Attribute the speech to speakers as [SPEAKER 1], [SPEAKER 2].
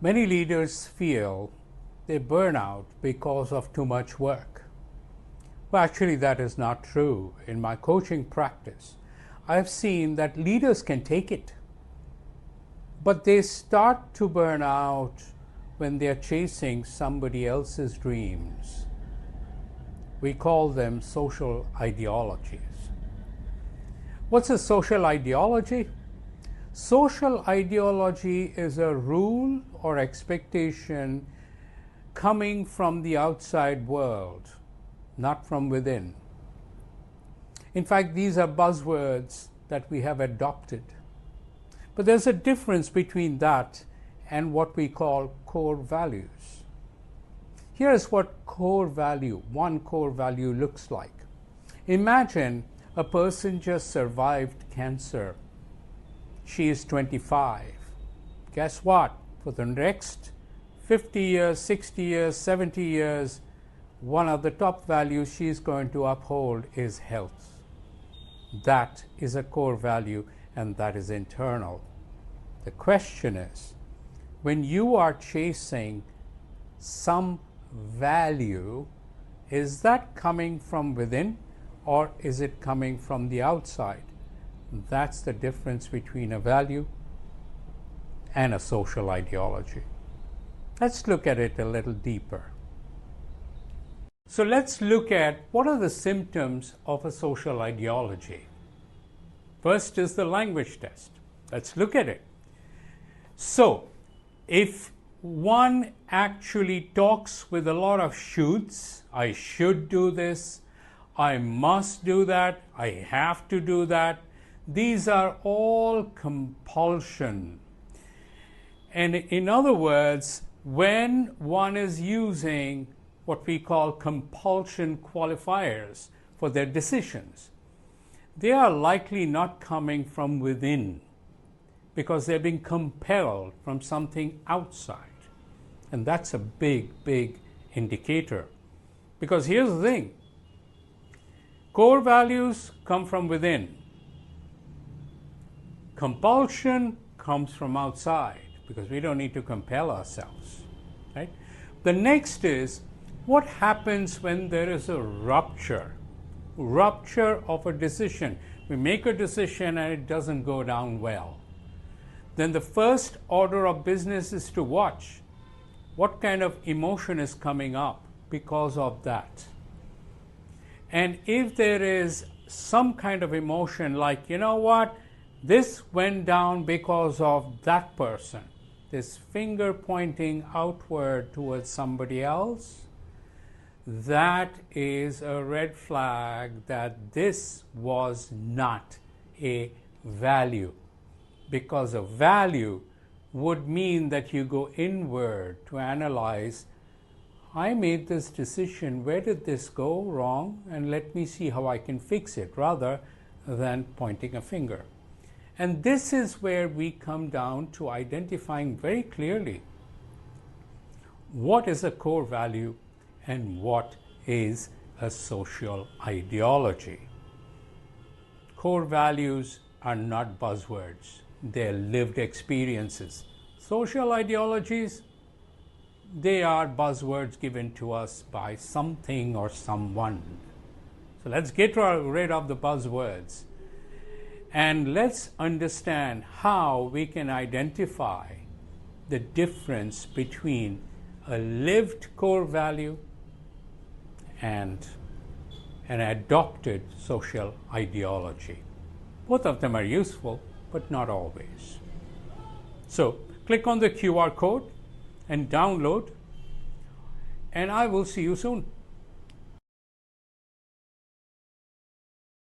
[SPEAKER 1] Many leaders feel they burn out because of too much work. Well, actually, that is not true. In my coaching practice, I've seen that leaders can take it, but they start to burn out when they're chasing somebody else's dreams. We call them social ideologies. What's a social ideology? Social ideology is a rule or expectation coming from the outside world, not from within. In fact, these are buzzwords that we have adopted. But there's a difference between that and what we call core values. Here's what one core value looks like. Imagine a person just survived cancer. She is 25. Guess what? For the next 50 years, 60 years, 70 years, one of the top values she's going to uphold is health. That is a core value, and that is internal. The question is, when you are chasing some value, is that coming from within or is it coming from the outside? That's the difference between a value and a social ideology. Let's look at it a little deeper. So let's look at what are the symptoms of a social ideology. First is the language test. Let's look at it. So, if one actually talks with a lot of shoulds, I should do this, I must do that, I have to do that, these are all compulsion. And in other words, when one is using what we call compulsion qualifiers for their decisions, they are likely not coming from within because they're being compelled from something outside. And that's a big, big indicator. Because here's the thing, core values come from within. Compulsion comes from outside because we don't need to compel ourselves, right? The next is, what happens when there is a rupture of a decision? We make a decision and it doesn't go down well. Then the first order of business is to watch what kind of emotion is coming up because of that. And if there is some kind of emotion like, you know what, this went down because of that person, this finger pointing outward towards somebody else, that is a red flag that this was not a value. Because a value would mean that you go inward to analyze, I made this decision, where did this go wrong, and let me see how I can fix it, rather than pointing a finger. And this is where we come down to identifying very clearly what is a core value and what is a social ideology. Core values are not buzzwords, they're lived experiences. Social ideologies, they are buzzwords given to us by something or someone. So let's get rid of the buzzwords and let's understand how we can identify the difference between a lived core value and an adopted social ideology. Both of them are useful, but not always. So click on the QR code and download, and I will see you soon.